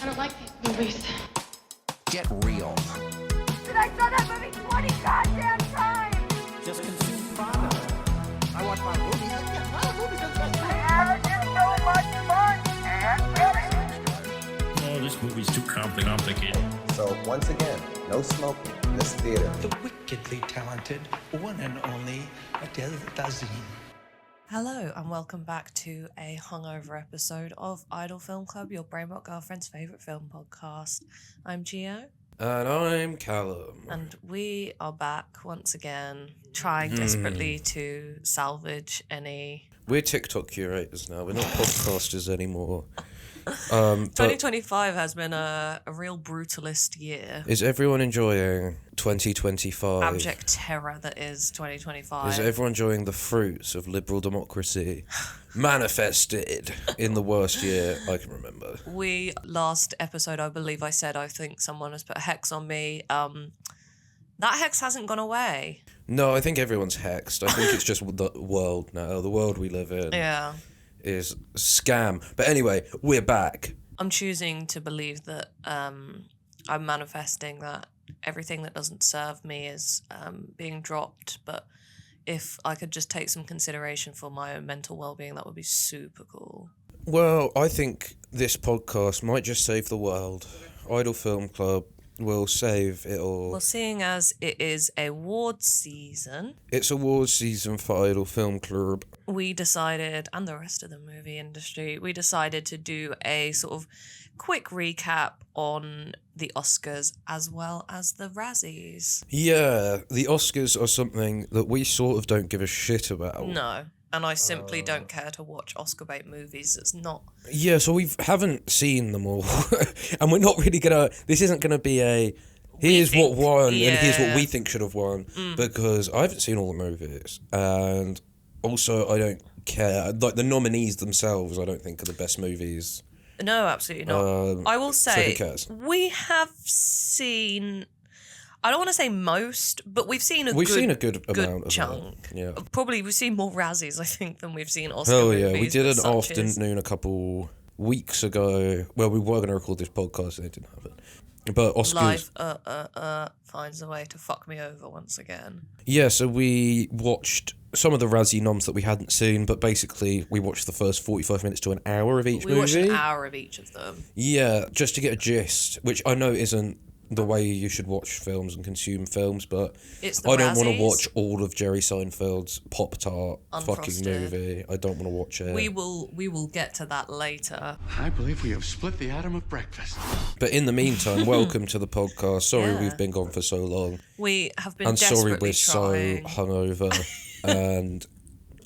I don't like these movies. Get real. Dude, I saw that movie 20 goddamn times! Just consume product. I watch my movies. Yeah, my movies are best. Having so much fun! And really? Oh, this movie's too complicated. So once again, no smoking in this theater. The wickedly talented, one and only Adele Dazeem. Hello and welcome back to a hungover episode of Idol Film Club, your Brainbot girlfriend's favourite film podcast. I'm Gio. And I'm Callum. And we are back once again, trying desperately to salvage any... We're TikTok curators now. We're not podcasters anymore. 2025 has been a real brutalist year. Is everyone enjoying 2025? Abject terror that is 2025. Is everyone enjoying the fruits of liberal democracy manifested in the worst year I can remember? Last episode, I believe I said I think someone has put a hex on me. That hex hasn't gone away. No, I think everyone's hexed. I think it's just the world now. The world we live in is scam. But anyway, we're back. I'm choosing to believe that I'm manifesting that everything that doesn't serve me is being dropped. But if I could just take some consideration for my own mental well-being, that would be super cool. Well, I think this podcast might just save the world. Idol Film Club will save it all. Well, seeing as it is award season... It's awards season for Idol Film Club. We decided, and the rest of the movie industry, we decided to do a sort of quick recap on the Oscars as well as the Razzies. Yeah, the Oscars are something that we sort of don't give a shit about. No. And I simply don't care to watch Oscar bait movies. It's not... Yeah, so we haven't seen them all. And we're not really going to... This isn't going to be a... Here's what won and here's what we think should have won. Because I haven't seen all the movies. And also, I don't care. Like, the nominees themselves, I don't think are the best movies. No, absolutely not. I will so say, who cares? we have seen... I don't want to say most, but we've seen a good amount of chunk. That. Yeah. Probably we've seen more Razzies, I think, than we've seen Oscar Oh movies. yeah, we did an but such afternoon a couple weeks ago. Well, we were going to record this podcast and it didn't happen. But Oscars... Life finds a way to fuck me over once again. Yeah, so we watched some of the Razzie noms that we hadn't seen, but basically we watched the first 45 minutes to an hour of each movie. We watched an hour of each of them. Yeah, just to get a gist, which I know isn't the way you should watch films and consume films, but I don't want to watch all of Jerry Seinfeld's Pop-Tart fucking movie. I don't want to watch it. We will get to that later. I believe we have split the atom of breakfast. But in the meantime, welcome to the podcast. Sorry we've been gone for so long. We have been and sorry we're trying. so hungover and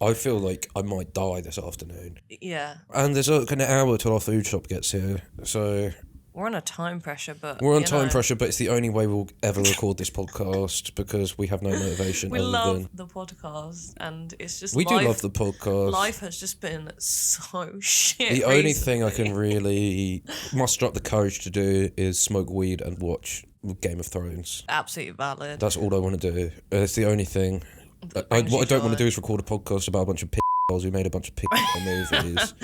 I feel like I might die this afternoon. Yeah. And there's like an hour till our food shop gets here, so... We're on a time pressure, but... We're on time pressure, but it's the only way we'll ever record this podcast because we have no motivation we other love than... the podcast, and it's just We do love the podcast. Life has just been so shit The only recently. thing I can really muster up the courage to do is smoke weed and watch Game of Thrones. Absolutely valid. That's all I want to do. It's the only thing. What I don't want to do is record a podcast about a bunch of who made a bunch of movies.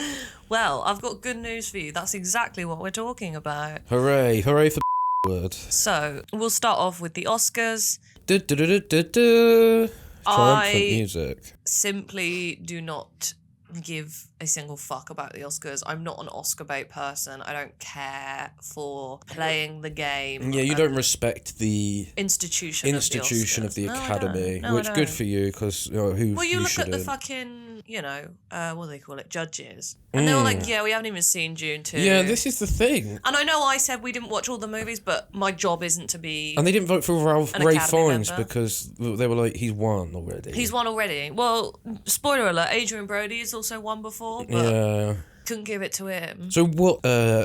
Well, I've got good news for you. That's exactly what we're talking about. Hooray. Hooray for word. So, we'll start off with the Oscars. Triumphant music. Simply do not give a single fuck about the Oscars. I'm not an Oscar bait person. I don't care for playing the game. Yeah, you don't respect the institution of the Academy, which good for you because who well, you look shouldn't. at the fucking, what do they call it, judges, and they were like, yeah, we haven't even seen Dune 2. Yeah, this is the thing. And I know I said we didn't watch all the movies, but my job isn't to be. And they didn't vote for Ray Fiennes member. because they were like, he's won already. He's won already. Well, spoiler alert: Adrian Brody has also won before, but yeah. couldn't give it to him. So what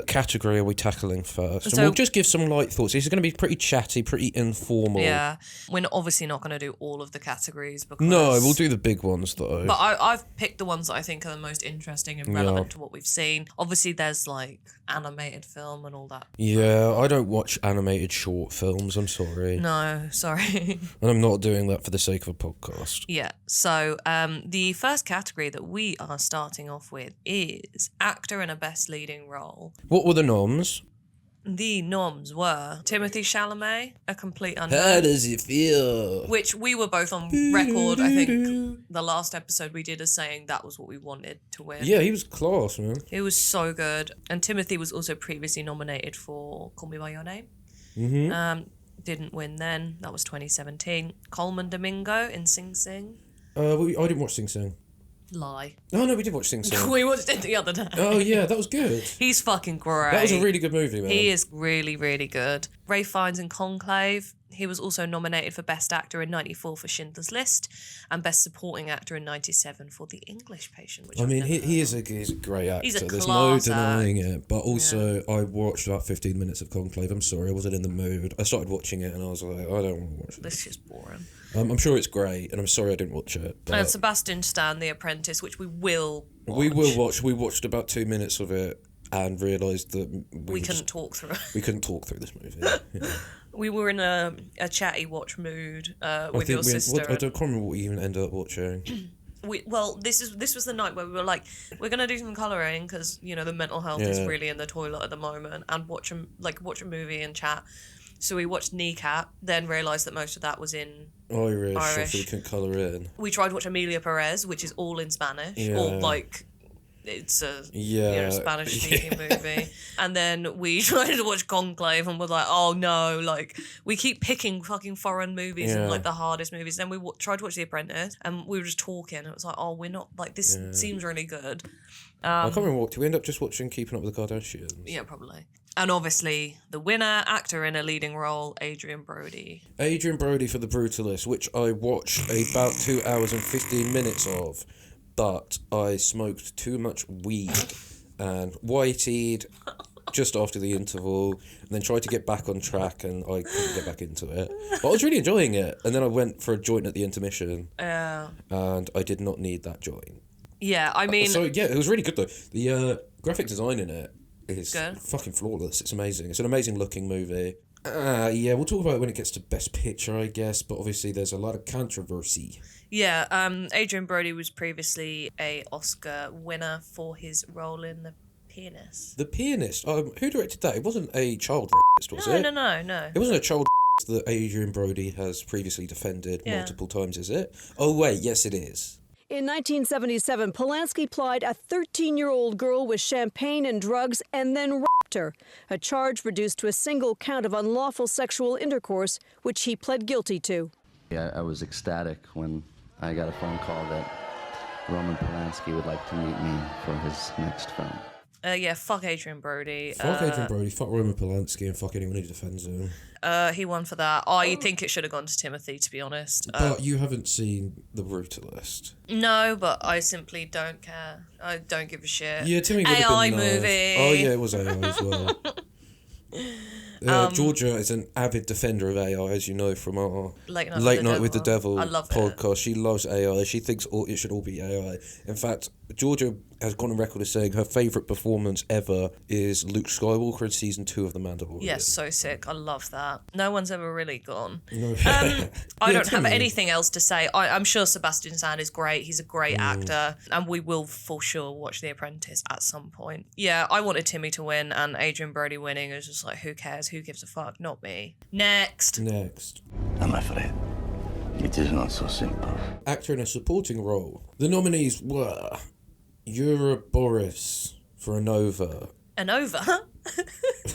category are we tackling first? And we'll just give some light thoughts. This is going to be pretty chatty, pretty informal. Yeah, we're obviously not going to do all of the categories because... No, we'll do the big ones though. But I've picked the ones that I think are the most interesting and relevant to what we've seen. Obviously, there's like animated film and all that. Yeah, I don't watch animated short films. I'm sorry. No, sorry. And I'm not doing that for the sake of a podcast. Yeah. So the first category that we are starting off with is actor in a best leading role. What were the noms? the noms were Timothy Chalamet, A Complete Unknown. How does it feel? Which we were both on record, I think, the last episode we did as saying that was what we wanted to win. Yeah, he was class, man. It was so good. And Timothy was also previously nominated for Call Me By Your Name. Didn't win then. That was 2017. Coleman Domingo in Sing Sing. I didn't watch Sing Sing. Lie. Oh, no, we did watch Sing Sing. We watched it the other day. Oh, yeah, that was good. He's fucking great. That was a really good movie, man. He is really, really good. Ray Fiennes in Conclave. He was also nominated for Best Actor in 94 for Schindler's List and Best Supporting Actor in 97 for The English Patient. Which I mean, he's he's a great actor. He's a There's no class denying it. But also, I watched about 15 minutes of Conclave. I'm sorry, I wasn't in the mood. I started watching it and I was like, I don't want to watch This this. is boring. I'm sure it's great, and I'm sorry I didn't watch it. But And Sebastian Stan, The Apprentice, which we will watch. we will watch. We watched about 2 minutes of it and realised that We couldn't talk through it. We couldn't talk through this movie. Yeah. We were in a chatty watch mood with your sister. I can't remember what we even ended up watching. This was the night where we were like, we're gonna do some colouring because the mental health is Yeah. really in the toilet at the moment, and watch a movie and chat. So we watched Kneecap, then realised that most of that was in Irish. Irish. If we can colour in. We tried to watch Emilia Perez, which is all in Spanish, or Yeah. like it's a Yeah. Spanish speaking movie. And then we tried to watch Conclave and was like, oh no, like we keep picking fucking foreign movies and Yeah. like the hardest movies. Then we tried to watch The Apprentice and we were just talking. And it was like, oh, we're not like this seems really good. I can't remember what. Did we end up just watching Keeping Up with the Kardashians? Yeah, probably. And obviously, the winner, actor in a leading role, Adrian Brody. Adrian Brody for The Brutalist, which I watched about 2 hours and 15 minutes of, but I smoked too much weed and whiteyed just after the interval, and then tried to get back on track, and I couldn't get back into it. But I was really enjoying it, and then I went for a joint at the intermission, and I did not need that joint. Yeah, I mean... So, yeah, it was really good, though. The graphic design in it is Good. fucking flawless. It's amazing. It's an amazing looking movie. Yeah, we'll talk about it when it gets to Best Picture, I guess, but obviously there's a lot of controversy. Yeah, Adrian Brody was previously a Oscar winner for his role in The Pianist. The Pianist. Who directed that? It wasn't a child rapist, was it? No. It wasn't a child that Adrian Brody has previously defended Yeah. multiple times, is it? Oh, wait, yes, it is. In 1977, Polanski plied a 13-year-old girl with champagne and drugs and then raped her, a charge reduced to a single count of unlawful sexual intercourse, which he pled guilty to. Yeah, I was ecstatic when I got a phone call that Roman Polanski would like to meet me for his next film. Yeah, fuck Adrian Brody. Fuck Adrian Brody, fuck Roman Polanski, and fuck anyone who defends him. He won for that. I think it should have gone to Timothy, to be honest. But you haven't seen The Brutalist. No, but I simply don't care. I don't give a shit. Yeah, Timmy would have AI been nice. movie. Oh, yeah, it was AI as well. Georgia is an avid defender of AI, as you know from our Late Night with the Devil I love it. podcast. She loves AI. She thinks it should all be AI. In fact, Georgia has gone on record as saying her favourite performance ever is Luke Skywalker in season 2 of The Mandalorian. Yes, so sick. I love that. No one's ever really gone. No. I don't have Timmy. anything else to say. I'm sure Sebastian Stan is great. He's a great actor, and we will for sure watch The Apprentice at some point. Yeah, I wanted Timmy to win, and Adrian Brody winning is just like, who cares? Who gives a fuck? Not me. Next. I'm afraid it is not so simple. Actor in a supporting role. The nominees were Boris for Anova. Anova?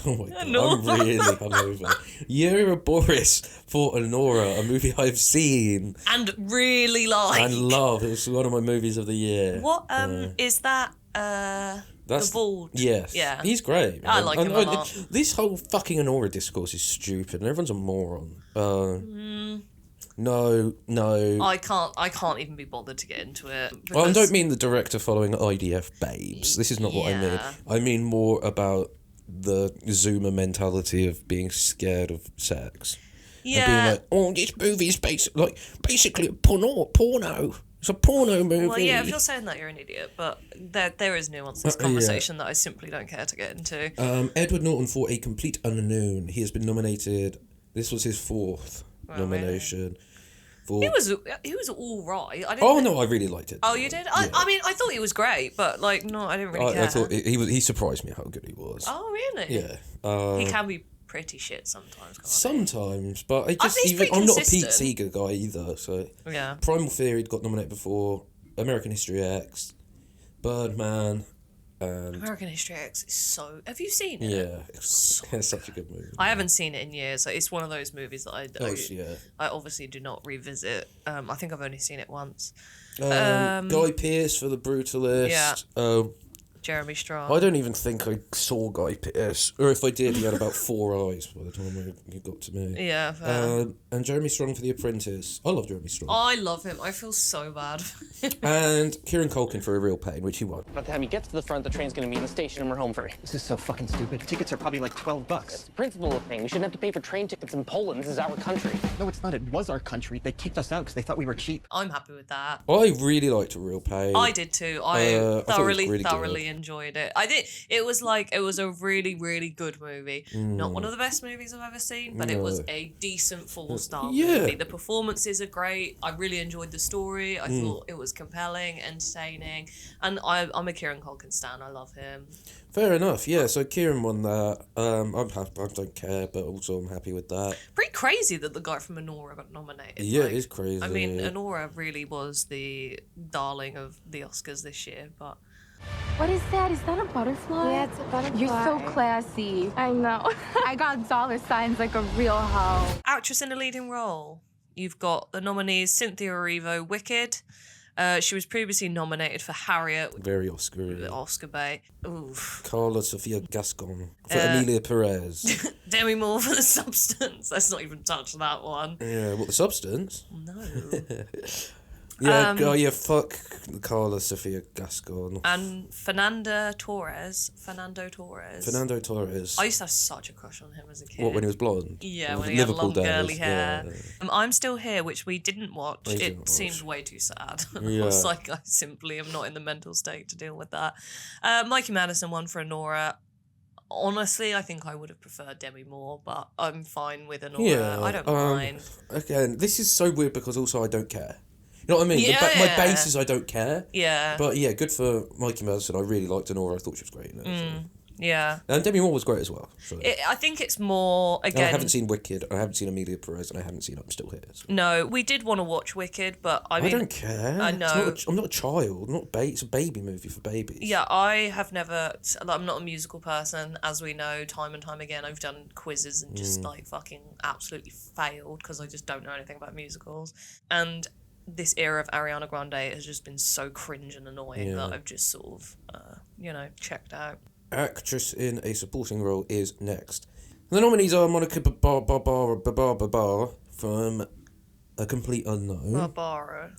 Oh my god, Anova. I'm really hungover. Boris for Anora, a movie I've seen And really like. and love. It was one of my movies of the year. What is that? That's The Bald. Yes. Yeah. He's great. I like him a lot. This whole fucking Anora discourse is stupid and everyone's a moron. No. I can't even be bothered to get into it. Well, I because- don't mean the director following IDF babes. This is not what I mean. Yeah. I mean more about the Zoomer mentality of being scared of sex. And being Yeah. like, oh, this movie's basically a porno. It's a porno movie. Well, yeah, if you're saying that, you're an idiot. But there is nuance to this conversation that I simply don't care to get into. Edward Norton for A Complete Unknown. He has been nominated. This was his fourth nomination. For He was all right. I didn't oh no, I really liked it. Oh, you did? I mean, I thought he was great, but like, no, I didn't really care. I thought he surprised me how good he was. Oh, really? Yeah. He can be pretty shit sometimes. Can't Sometimes, but he's pretty I'm not a Pete consistent. Seeger guy either. So he? Yeah. Primal Theory got nominated before, American History X, Birdman, and American History X is so. Have you seen it? yeah, it's such a good movie. I haven't seen it in years. It's one of those movies that Yeah. I obviously do not revisit. I think I've only seen it once. Guy Pearce for The Brutalist. Yeah. Jeremy Strong. I don't even think I saw Guy Pearce, or if I did, he had about 4 eyes by the time he got to me. Yeah. Fair. And Jeremy Strong for The Apprentice. I love Jeremy Strong. I love him. I feel so bad. And Kieran Culkin for A Real Pain, which he won. By the time he gets to the front, the train's gonna be in the station and we're home free. This is so fucking stupid. Tickets are probably like $12. It's the principle of the thing. We shouldn't have to pay for train tickets in Poland. This is our country. No, it's not. It was our country. They kicked us out because they thought we were cheap. I'm happy with that. I really liked A Real Pain. I did too. I thought it was thoroughly really good. enjoyed it. I did. It was a really, really good movie. Not one of the best movies I've ever seen, but it was a decent four-star movie. The performances are great. I really enjoyed the story. I thought it was compelling, entertaining, and I'm a Kieran Culkin stan. I love him. Fair enough, yeah. So Kieran won that. I'm happy. I don't care, but also I'm happy with that. Pretty crazy that the guy from Anora got nominated. Yeah, it is crazy. I mean, Anora really was the darling of the Oscars this year, but. What is that? Is that a butterfly? Yeah, it's a butterfly. You're so classy. I know. I got dollar signs like a real hoe. Actress in a leading role. You've got the nominees Cynthia Erivo, Wicked. She was previously nominated for Harriet. Very Oscar. Oscar bait. Oof. Carla Sofia Gascon for Amelia Perez. Demi Moore for The Substance. Let's not even touch that one. Yeah, what, The Substance? No. Yeah, fuck Carla Sofia Gascon. And Fernando Torres. Fernando Torres. I used to have such a crush on him as a kid. What, when he was blonde? Yeah, With when he had Liverpool long curly days, hair. yeah. I'm Still Here, which we didn't watch. I didn't It watch. seemed way too sad. I Yeah. was like, I simply am not in the mental state to deal with that. Mikey Madison won for Anora. Honestly, I think I would have preferred Demi Moore, but I'm fine with Anora. Yeah, I don't mind. Again, this is so weird because also I don't care. You know what I mean? Yeah. My base is I don't care. Yeah. But yeah, good for Mikey Madison. I really liked Anora. I thought she was great in it. So. Yeah. And Demi Moore was great as well. So. I think it's more, And again... I haven't seen Wicked, I haven't seen Amelia Perez, and I haven't seen I'm Still Here. So. No, we did want to watch Wicked, but I mean... I don't care. I know. I'm not a child. It's a baby movie for babies. Yeah, I have never... I'm not a musical person, as we know, time and time again. I've done quizzes and just, like, fucking absolutely failed because I just don't know anything about musicals. And this era of Ariana Grande has just been so cringe and annoying that I've just sort of, checked out. Actress in a supporting role is next. The nominees are Monica Barbara from A Complete Unknown. Barbara.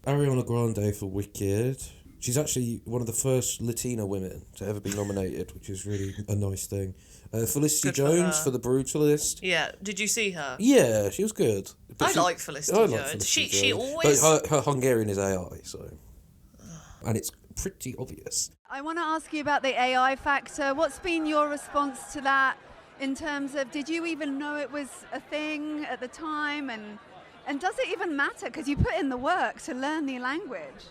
Ariana Grande for Wicked. She's actually one of the first Latina women to ever be nominated, which is really a nice thing. Felicity Jones for The Brutalist. Yeah, did you see her? Yeah, she was good. But I like Felicity Jones. She always... But her Hungarian is AI, so... And it's pretty obvious. I want to ask you about the AI factor. What's been your response to that in terms of, did you even know it was a thing at the time? And does it even matter? Because you put in the work to learn the language.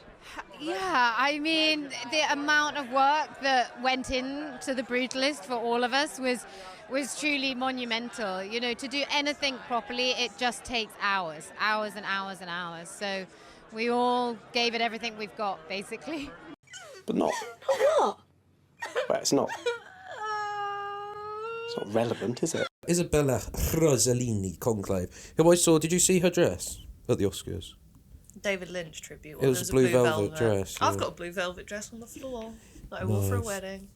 Yeah, I mean, the amount of work that went into The Brutalist for all of us was truly monumental. You know, to do anything properly, it just takes hours and hours and hours. So we all gave it everything we've got, basically. But not. Well, it's not. It's not relevant, is it? Isabella Rossellini, Conclave, who I saw, did you see her dress at the Oscars? David Lynch tribute. It was a blue velvet dress. I've yeah. got a blue velvet dress on the floor that I wore for a wedding.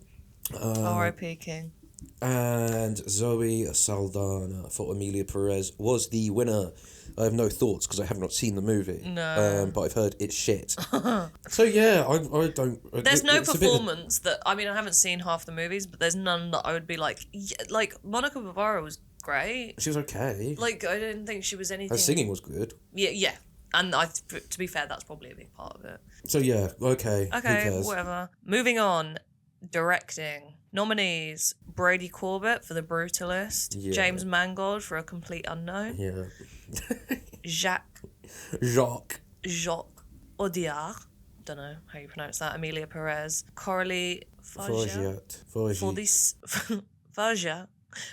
R.I.P. King. And Zoe Saldana for Amelia Perez was the winner. I have no thoughts because I have not seen the movie. No. But I've heard it's shit. So yeah, I don't... There's no performance that... I mean, I haven't seen half the movies, but there's none that I would be like... Yeah, like, Monica Barbara was great. She was okay. Like, I didn't think she was anything... Her singing was good. Yeah. And to be fair, that's probably a big part of it. So yeah, okay. Who Okay, cares? whatever. Moving on. Directing. Nominees: Brady Corbett for The Brutalist, Yeah. James Mangold for A Complete Unknown, Yeah. Jacques Audiard. Don't know how you pronounce that. Emilia Perez, Coralie Fargeat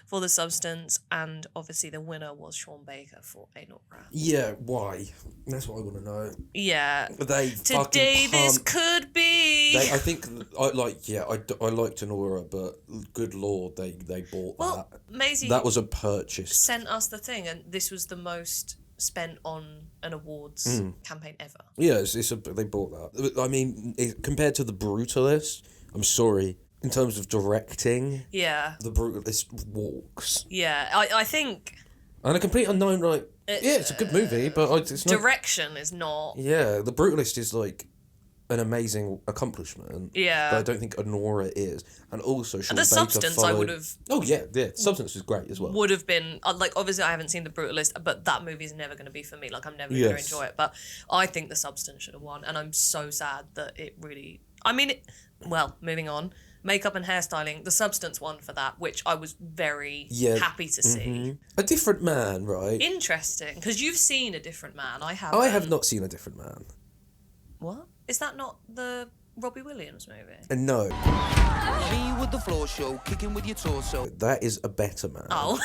for The Substance, and obviously the winner was Sean Baker for Anora. Yeah, why? That's what I want to know. Yeah. They Today this could be. I think I liked Anora, but good lord, they bought that. Maisie that was a purchase. Sent us the thing, and this was the most spent on an awards campaign ever. Yeah, they bought that. I mean, compared to The Brutalist, I'm sorry. In terms of directing, yeah, The Brutalist walks. Yeah, I think. And A Complete Unknown, like, it's a good movie, but it's not. Direction is not. Yeah, The Brutalist is like an amazing accomplishment. Yeah. But I don't think Anora is. And also, Sean The Baker Substance, I would have. Oh, yeah. Substance was great as well. Would have been. Like, obviously, I haven't seen The Brutalist, but that movie is never going to be for me. Like, I'm never going to enjoy it. But I think The Substance should have won. And I'm so sad that it really. I mean, moving on. Makeup and hairstyling, The Substance won for that, which I was very happy to see. A Different Man, right? Interesting, because you've seen A Different Man. I haven't. I have not seen A Different Man. What? Is that not the Robbie Williams movie? No. Me with the floor show, kicking with your torso. That is A Better Man. Oh.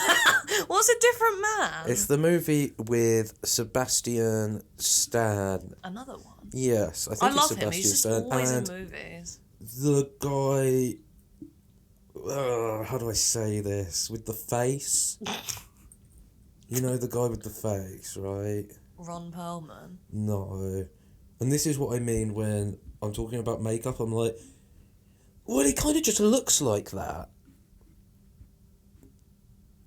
What's A Different Man? It's the movie with Sebastian Stan. Another one? Yes, I think I it's love Sebastian him. He's just Stan. always and in movies. the guy, how do I say this, with the face? You know the guy with the face, right? Ron Perlman. No. And this is what I mean when I'm talking about makeup. I'm like, well, he kind of just looks like that.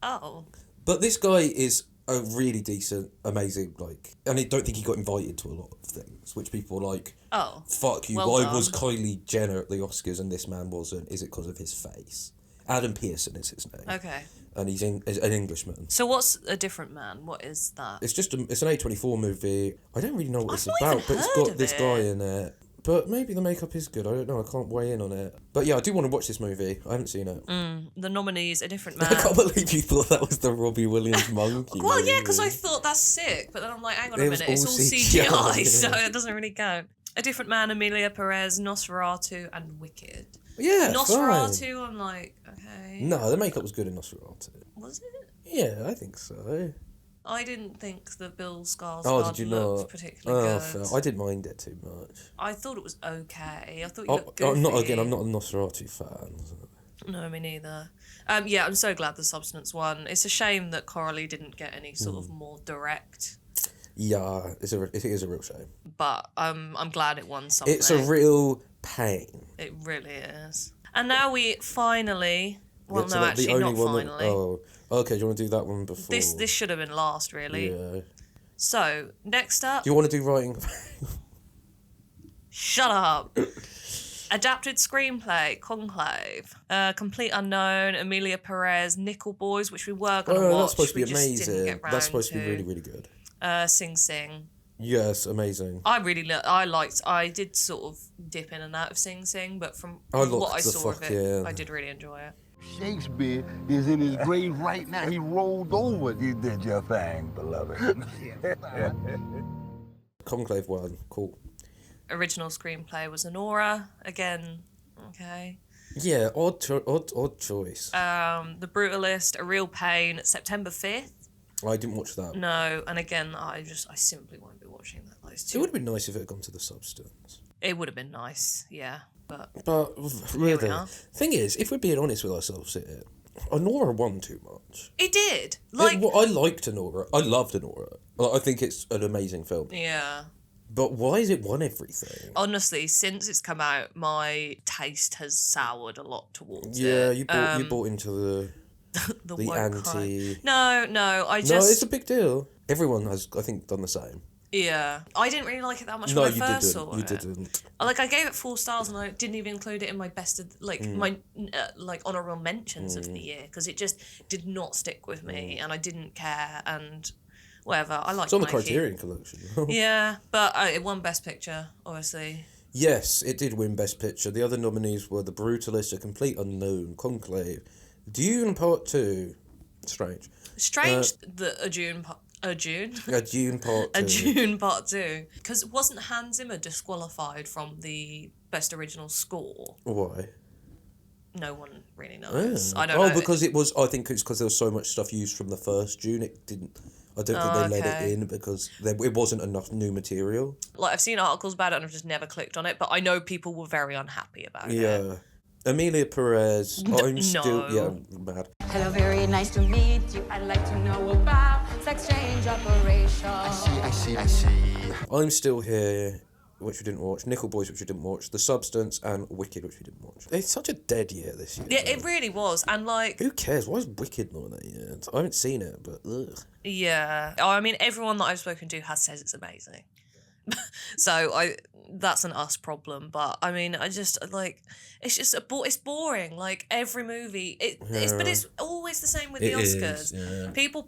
Oh. But this guy is a really decent, amazing, like, and I don't think he got invited to a lot of things, which people are like, oh, fuck you, well why done. was Kylie Jenner at the Oscars and this man wasn't? Is it because of his face? Adam Pearson is his name. Okay. And he's an Englishman. So what's A Different Man? What is that? It's just it's an A24 movie. I don't really know what it's not about, even but it's heard got of this it. guy in it. But maybe the makeup is good. I don't know. I can't weigh in on it. But yeah, I do want to watch this movie. I haven't seen it. The nominees, A Different Man. I can't believe you thought that was the Robbie Williams monkey. Well, yeah, movie. because I thought that's sick, but then I'm like, hang on a It was minute, it's all all CGI, CGI, so yeah. it doesn't really count. A Different Man, Emilia Perez, Nosferatu, and Wicked. Yeah, Nosferatu, fine. I'm like, okay. No, the makeup was good in Nosferatu. Was it? Yeah, I think so. I didn't think that Bill Skarsgård Oh, did you looked not? particularly good. Fair. I didn't mind it too much. I thought it was okay. I thought you looked good. I'm not for again. you. I'm not a Nosferatu fan. No, me neither. Yeah, I'm so glad The Substance won. It's a shame that Coralie didn't get any sort of more direct. Yeah, it is a real shame. But I'm glad it won something. It's a real pain. It really is. And now we finally. Well, Get to no, the actually, only not one finally. Okay. Do you want to do that one before? This should have been last, really. Yeah. So next up. Do you want to do writing? Shut up. Adapted screenplay, Conclave, Complete Unknown, Emilia Perez, Nickel Boys, which we were going to watch. That's supposed to be we just didn't amazing. get round That's supposed to be to. really, really good. Sing Sing. Yes, amazing. I did sort of dip in and out of Sing Sing, but from what I saw of it, I did really enjoy it. Shakespeare is in his grave right now. He rolled over. You did your thing, beloved. Conclave 1, cool. Original screenplay was Anora. Again, okay. Yeah, odd choice. The Brutalist, A Real Pain, September 5th. I didn't watch that. No, and again, I simply won't be watching that. It would have been nice if it had gone to The Substance. It would have been nice, yeah, but really, we are. thing is, if we're being honest with ourselves here, Anora won too much. It did. I liked Anora. I loved Anora. I think it's an amazing film. Yeah. But why has it won everything? Honestly, since it's come out, my taste has soured a lot towards it. Yeah, you bought into the woke anti. No, I just. No, it's a big deal. Everyone has, I think, done the same. Yeah, I didn't really like it that much No, when I you first didn't. saw You it. didn't. Like, I gave it 4 stars, and I didn't even include it in my best of my honorable mentions of the year because it just did not stick with me, and I didn't care, and whatever. I like. It's on the Nike. Criterion Collection. Yeah, but it won Best Picture, obviously. Yes, it did win Best Picture. The other nominees were The Brutalist, A Complete Unknown, Conclave, Dune Part 2. Strange. Strange that a Dune A Dune. A Dune Part 2. A Dune Part 2. Because wasn't Hans Zimmer disqualified from the Best Original Score? Why? No one really knows. I don't know. Oh, because it was. I think it's because there was so much stuff used from the first Dune. It didn't. I don't think they let it in because it wasn't enough new material. Like, I've seen articles about it and I've just never clicked on it, but I know people were very unhappy about it. Yeah. Emilia Perez. I'm mad. Hello, very nice to meet you. I'd like to know about sex change operation. I see. I'm Still Here, which we didn't watch. Nickel Boys, which we didn't watch. The Substance and Wicked, which we didn't watch. It's such a dead year this year. Yeah, it really was. And like, who cares? Why is Wicked nominated? I haven't seen it, but ugh. Yeah. Oh, I mean, everyone that I've spoken to has said it's amazing. So that's an us problem. But I mean, I just like, it's just it's boring. Like every movie, but it's always the same with the Oscars. People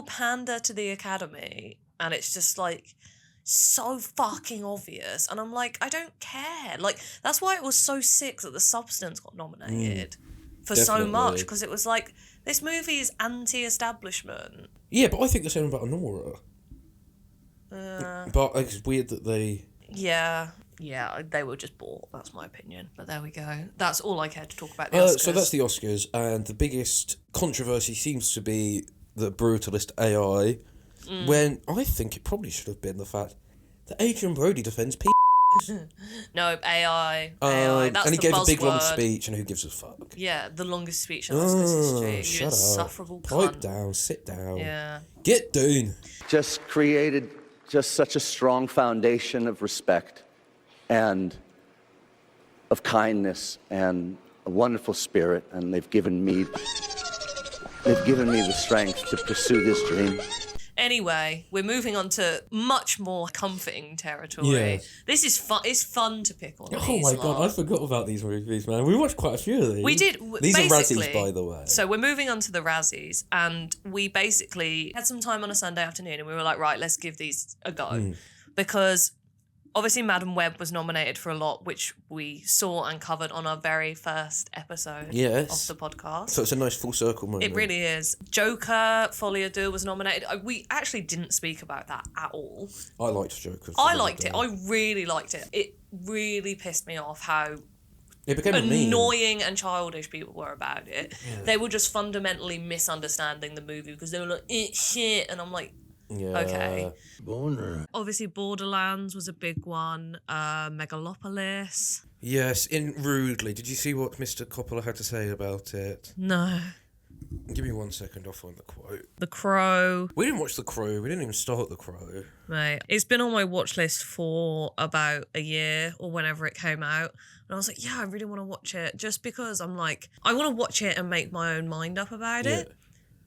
pander to the Academy, and it's just like so fucking obvious. And I'm like, I don't care. Like that's why it was so sick that The Substance got nominated for so much, because it was like, this movie is anti-establishment. Yeah, but I think the same about Anora. But it's weird that they... Yeah, they were just bought. That's my opinion. But there we go. That's all I care to talk about the Oscars. So that's the Oscars, and the biggest controversy seems to be the brutalist AI, when I think it probably should have been the fact that Adrian Brody defends No, AI. That's and he the gave a big buzzword. long speech, and who gives a fuck? Yeah, the longest speech in Oscars history. Shut You up. insufferable Pipe cunt. down, sit down. Yeah. Get down. Just created just such a strong foundation of respect and of kindness and a wonderful spirit, and they've given me the strength to pursue this dream. Anyway, we're moving on to much more comforting territory. Yeah. This is fun. It's fun to pick on. Oh my god, I forgot about these movies, man. We watched quite a few of these. We did. These are basically, Razzies, by the way. So we're moving on to the Razzies, and we basically had some time on a Sunday afternoon, and we were like, right, let's give these a go. Because obviously Madam Web was nominated for a lot, which we saw and covered on our very first episode of the podcast. So it's a nice full circle moment. It really is. Joker, Folie à Deux was nominated. We actually didn't speak about that at all. I liked Joker. I liked it. I really liked it. It really pissed me off how it became annoying and childish people were about it. Yeah. They were just fundamentally misunderstanding the movie because they were like, it's shit. And I'm like, okay. Boner. Obviously, Borderlands was a big one. Megalopolis. Yes, in Rudely. Did you see what Mr. Coppola had to say about it? No. Give me 1 second, I'll find the quote. The Crow. We didn't watch The Crow. We didn't even start The Crow. Right. It's been on my watch list for about a year or whenever it came out. And I was like, yeah, I really want to watch it. Just because I'm like, I want to watch it and make my own mind up about it.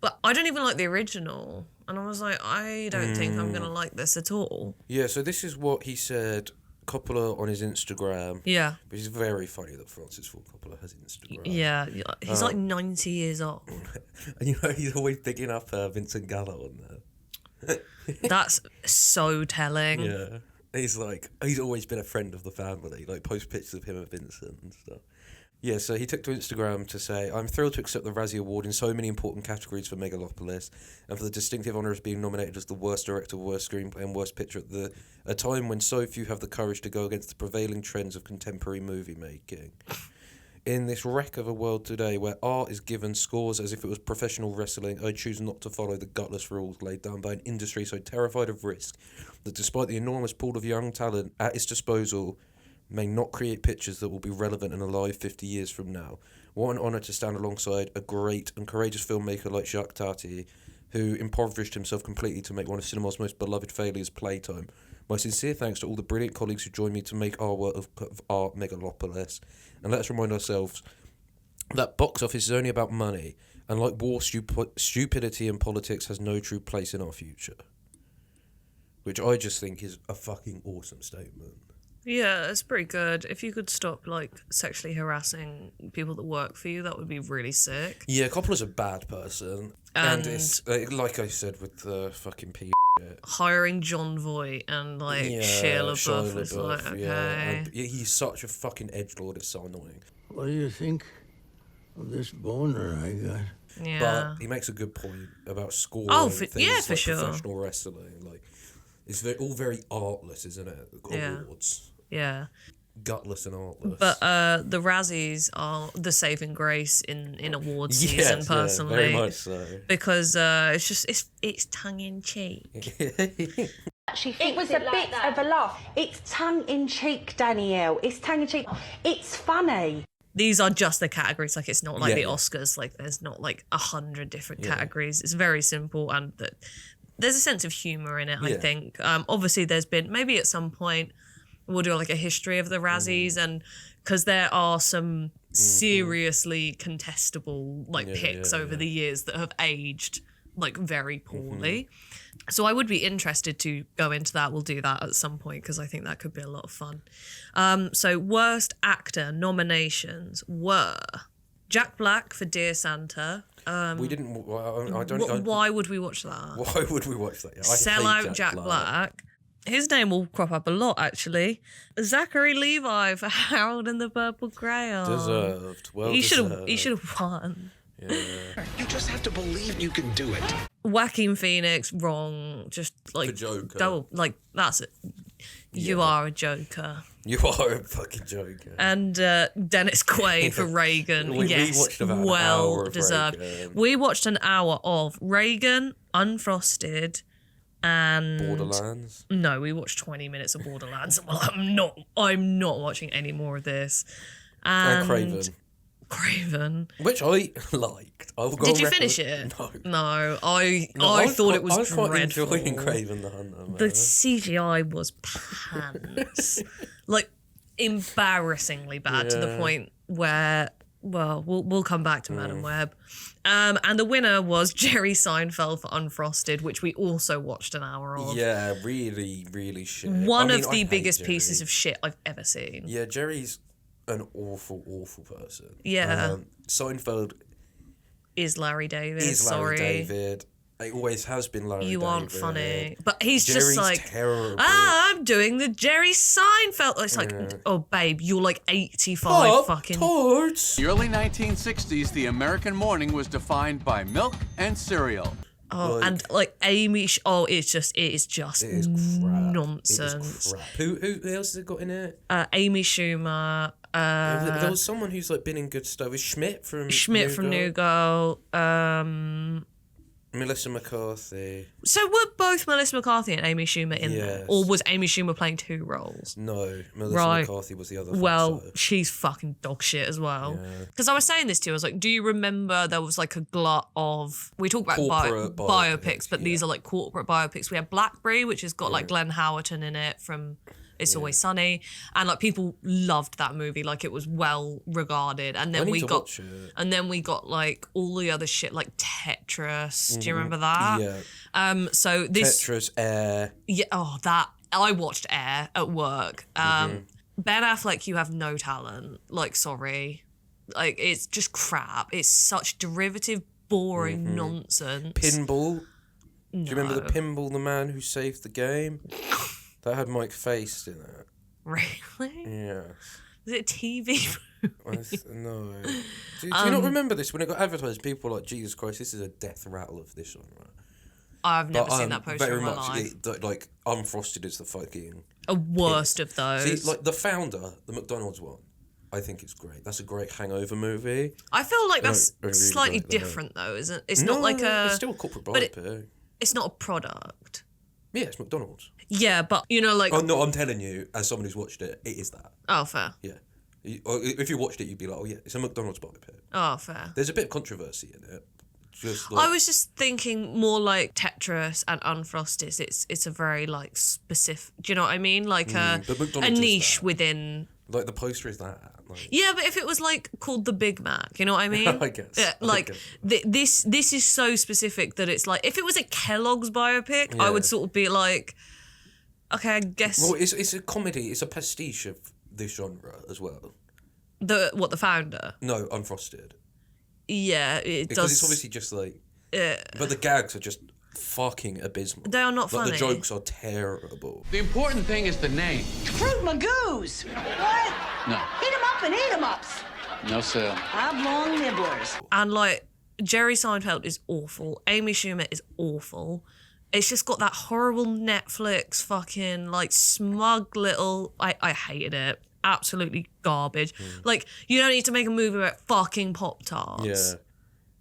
But I don't even like the original. And I was like, I don't think I'm going to like this at all. Yeah, so this is what he said, Coppola, on his Instagram. Yeah. Which is very funny that Francis Ford Coppola has Instagram. Yeah, he's like 90 years old. And you know, he's always picking up Vincent Gallo on there. That's so telling. Yeah. He's always been a friend of the family, like post pictures of him and Vincent and stuff. Yeah, so he took to Instagram to say, I'm thrilled to accept the Razzie Award in so many important categories for Megalopolis and for the distinctive honour of being nominated as the worst director, worst screenplay and worst picture at a time when so few have the courage to go against the prevailing trends of contemporary movie making. In this wreck of a world today where art is given scores as if it was professional wrestling, I choose not to follow the gutless rules laid down by an industry so terrified of risk that despite the enormous pool of young talent at its disposal, may not create pictures that will be relevant and alive 50 years from now. What an honour to stand alongside a great and courageous filmmaker like Jacques Tati, who impoverished himself completely to make one of cinema's most beloved failures, Playtime. My sincere thanks to all the brilliant colleagues who joined me to make our work of art Megalopolis. And let's remind ourselves that box office is only about money, and like war, stupidity and politics has no true place in our future. Which I just think is a fucking awesome statement. Yeah, it's pretty good. If you could stop, like, sexually harassing people that work for you, that would be really sick. Yeah, Coppola's a bad person. And it's, like I said, with the fucking shit. Hiring John Voight and, like, Shia LaBeouf is like, okay. Yeah. He's such a fucking edgelord, it's so annoying. What do you think This boner I got. Yeah. But he makes a good point about scoring. Oh, things for like sure. Professional wrestling, like it's all very artless, isn't it? Yeah. Awards, Yeah. gutless and artless. But the Razzies are the saving grace in awards Yes, season, yeah, personally. very much so. Because it's tongue in cheek. It was a bit of a laugh. It's tongue in cheek, Danielle. It's tongue in cheek. It's funny. These are just the categories. Like, it's not like the Yeah. Oscars. Like, there's not like 100 different categories. It's very simple, and there's a sense of humor in it. I Yeah. think. Obviously, there's been maybe at some point we'll do like a history of the Razzies, and because there are some seriously contestable like picks over the years that have aged like very poorly. So I would be interested to go into that. We'll do that at some point because I think that could be a lot of fun. So worst actor nominations were Jack Black for Dear Santa. We didn't. I don't. Why would we watch that? Why would we watch that? I Sell hate out Jack Black. His name will crop up a lot, actually. Zachary Levi for Harold and the Purple Crayon. Deserved. Well He deserved. should have won. Yeah. You just have to believe you can do it. Joaquin Phoenix, wrong. Just like For Joker. Double, like that's it. You are a Joker. You are a fucking joker. And Dennis Quaid for Reagan. We yes, watched about an hour well of deserved. Reagan. We watched an hour of Reagan, Unfrosted, and Borderlands. No, we watched 20 minutes of Borderlands. Well, I'm not watching any more of this. And Craven. Which I liked. Did you finish it? No. I thought it was I was quite dreadful. enjoying Craven the Hunter. Man. The CGI was pants. Like, embarrassingly bad to the point where, well, we'll come back to Madam Web. And the winner was Jerry Seinfeld for Unfrosted, which we also watched an hour of. Yeah, really, really shit. One I mean, of I the hate biggest Jerry. pieces of shit I've ever seen. Yeah, Jerry's an awful, awful person. Yeah. Seinfeld Is Larry David. is Larry sorry. David. It always has been Larry David. You aren't funny. But he's Jerry's just like, terrible. I'm doing the Jerry Seinfeld. It's like, oh, babe, you're like 85 fucking. The early 1960s, the American morning was defined by milk and cereal. Oh, and like Amy, it is just nonsense. It is crap. Who else has it got in it? Amy Schumer. There was someone who's like been in good stuff. Is Schmidt from New Girl. Melissa McCarthy. So were both Melissa McCarthy and Amy Schumer in there? Or was Amy Schumer playing two roles? No, Melissa McCarthy was the other. Well, she's fucking dog shit as well. Because I was saying this to you, I was like, do you remember there was like a glut of, we talk about Corporate biopics, but these are like corporate biopics. We had Blackberry, which has got like Glenn Howerton in it from It's Always Sunny, and like people loved that movie, like it was well regarded. And then we got like all the other shit like Tetris. Do you remember that? Yeah. So this Tetris, Air. Yeah. Oh, that I watched Air at work. Ben Affleck, you have no talent. Like, sorry, like it's just crap. It's such derivative, boring nonsense. Pinball. No. Do you remember the Pinball, the man who saved the game? That had Mike Faced in it. Really? Yeah. Was it a TV movie? No. Do you not remember this? When it got advertised, people were like, Jesus Christ, this is a death rattle of this genre. I've never seen that poster very in my much life. like Unfrosted is the fucking A worst of those. See, like the Founder, the McDonald's one, I think it's great. That's a great hangover movie. I feel like that's I really slightly like that. different though, isn't it? It's not like a... It's still a corporate but biopic. it's not a product. Yeah, it's McDonald's. Yeah, but you know, like... Oh, no, I'm telling you, as someone who's watched it, it is that. Oh, fair. Yeah. If you watched it, you'd be like, oh yeah, it's a McDonald's biopic. Oh, fair. There's a bit of controversy in it. Just I was just thinking more like Tetris and Unfrosted. It's a very like specific. Do you know what I mean? Like a niche within. Like the poster is that. Like. Yeah, but if it was like called the Big Mac, you know what I mean? I guess. Like this is so specific that it's like if it was a Kellogg's biopic, I would sort of be like, okay, I guess. Well, it's a comedy. It's a pastiche of this genre as well. The Founder? No, Unfrosted. Yeah, it because does. it's obviously just like. But the gags are just fucking abysmal. They are not funny. The jokes are terrible. The important thing is the name. Fruit Magoos. What? No. Eat 'em up and eat 'em ups. No sale. Oblong nibblers. And like Jerry Seinfeld is awful. Amy Schumer is awful. It's just got that horrible Netflix fucking like smug little. I hated it. Absolutely garbage. Like you don't need to make a movie about fucking Pop-Tarts. Yeah.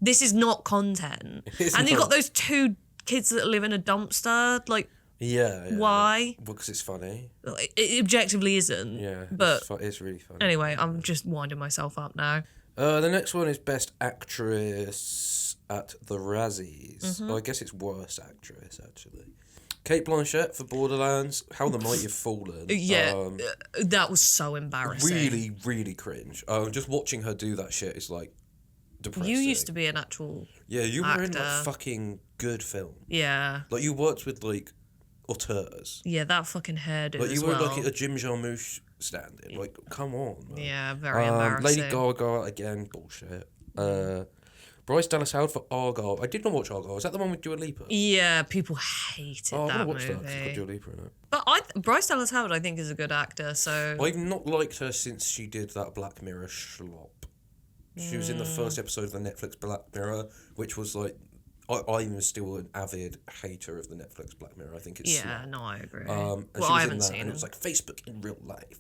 This is not content. And you've got those two kids that live in a dumpster. Like Yeah. why? Because it's funny. It objectively isn't. Yeah. But it's really funny. anyway, I'm just winding myself up now. The next one is Best Actress at the Razzies. I guess it's Worst Actress, actually. Cate Blanchett for Borderlands. How the Mighty Have Fallen. Yeah, that was so embarrassing. Really, really cringe. Just watching her do that shit is like depressing. You used to be an actual you were in actor. like fucking good film. Yeah. Like you worked with like auteurs. Yeah, that fucking hairdo Like as you were well. like a Jim Jarmusch stand-in. Like, come on, man. Yeah, very embarrassing. Lady Gaga again, bullshit. Bryce Dallas Howard for Argyle. I did not watch Argyle. Is that the one with Dua Lipa? Yeah, people hated I'm that gonna watch movie. that 'cause it's got Dua Lipa in it. But Bryce Dallas Howard, I think, is a good actor. So I've not liked her since she did that Black Mirror schlop. She was in the first episode of the Netflix Black Mirror, which was like, I'm still an avid hater of the Netflix Black Mirror. I think it's slop. No, I agree. And well, she was I in haven't that, seen and it. it was like Facebook in real life.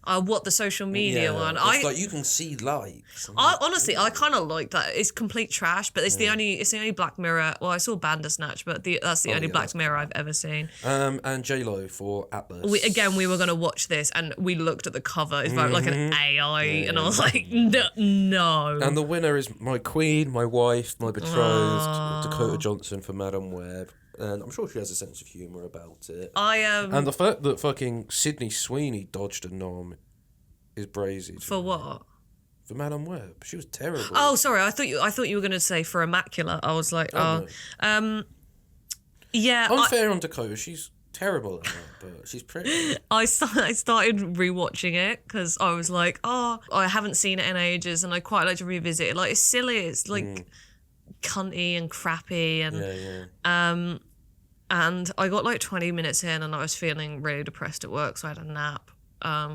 What, the social media one? It's like you can see likes. Honestly, I kind of like that. It's complete trash, but it's the only Black Mirror. Well, I saw Bandersnatch, but that's the only Black Mirror I've ever seen. And J-Lo for Atlas. We were going to watch this, and we looked at the cover. It's like an AI, and I was like, no. And the winner is my queen, my wife, my betrothed, Dakota Johnson for Madam Web. And I'm sure she has a sense of humour about it. And the fact that fucking Sydney Sweeney dodged a nom is brazy. For what? For Madam Web. She was terrible. Oh, sorry. I thought you were going to say for Immaculate. I was like, No. yeah. Unfair on Dakota. She's terrible at that, but she's pretty. I started rewatching it because I was like, I haven't seen it in ages, and I quite like to revisit it. Like, it's silly. It's like cunty and crappy, and and I got like 20 minutes in, and I was feeling really depressed at work, so I had a nap.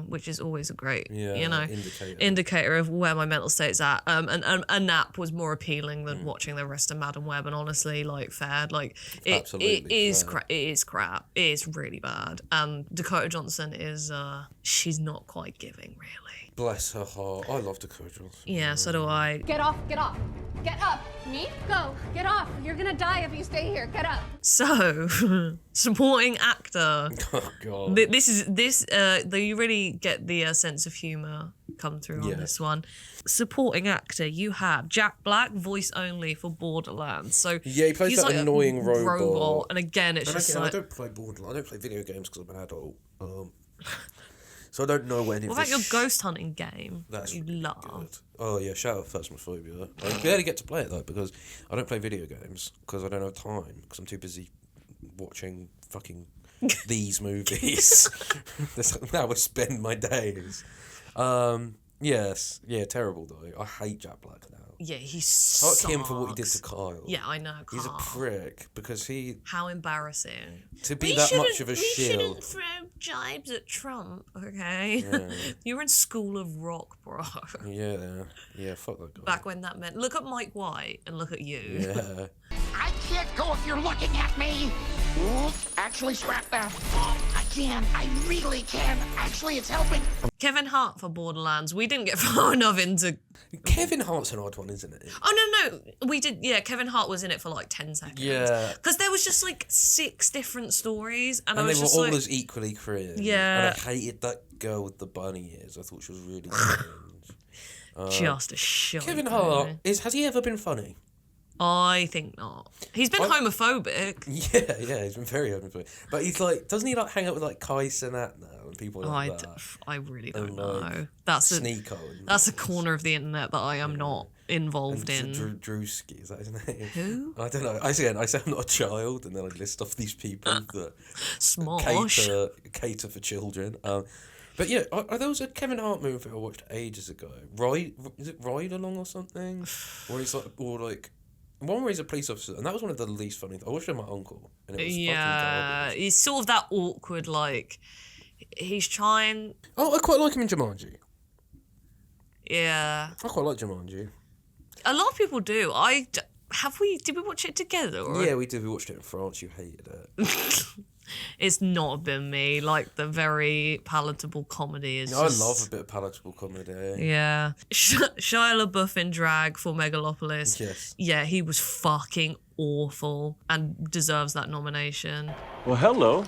Which is always a great, indicator of where my mental state's at. And a nap was more appealing than watching the rest of Madam Web. And honestly, like, fair, like it is crap. It is crap. It is really bad. And Dakota Johnson is she's not quite giving, really. Bless her heart. I love Dakota Johnson. Yeah, so do I. Get off, get off. Get up. Me? Go. Get off. You're gonna die if you stay here. Get up. So, supporting actor. Oh God. You really get the sense of humour come through on this one. Supporting actor, you have Jack Black, voice only for Borderlands. So he plays he's that like annoying robot. And again, it's just like, I don't play Borderlands. I don't play video games because I'm an adult. So I don't know when. What about your ghost hunting game That's you really love? good. Oh yeah, shout out Phasmophobia. I barely get to play it though because I don't play video games because I don't have time because I'm too busy watching fucking these movies. That's how I spend my days. Yes, terrible though. I hate Jack Black now. Yeah, he Fuck sucks. him for what he did to Kyle. Yeah, I know. He's a prick because he. How embarrassing. To be that much of a We shield. shouldn't throw jibes at Trump, okay? Yeah. You're in School of Rock, bro. Yeah, fuck that guy. Back when that meant. Look at Mike White and look at you. Yeah. I can't go if you're looking at me. Ooh, actually, scrap that. I can. I really can. Actually, it's helping. Kevin Hart for Borderlands. We didn't get far enough into. Kevin Hart's an odd one, isn't it? Oh, no. We did. Yeah, Kevin Hart was in it for like 10 seconds. Yeah. Because there was just like 6 different stories. And I they was were just all like. as equally cringe. Yeah. And I hated that girl with the bunny ears. I thought she was really cringe. Just a shit. Kevin Hart, has he ever been funny? I think not. He's been homophobic. Yeah, he's been very homophobic. But he's like, doesn't he like hang out with like Kai Cenat now and people like that? I really don't And, know. That's a corner of the internet that I am not involved in. Drewski, is that his name? Who? I don't know. I say I'm not a child, and then I list off these people that Smosh. cater for children. But yeah, there was a Kevin Hart movie I watched ages ago. Is it Ride Along or something? Where he's like, one where he's a police officer, and that was one of the least funny. I watched it with my uncle, and it was fucking garbage. He's sort of that awkward, like he's trying. Oh, I quite like him in Jumanji. Yeah. I quite like Jumanji. A lot of people do. Did we watch it together? Or? Yeah, we did. We watched it in France. You hated it. It's not been me. Like, the very palatable comedy is I just... love a bit of palatable comedy. Yeah. Shia LaBeouf in drag for Megalopolis. Yes. Yeah, he was fucking awful and deserves that nomination. Well, hello,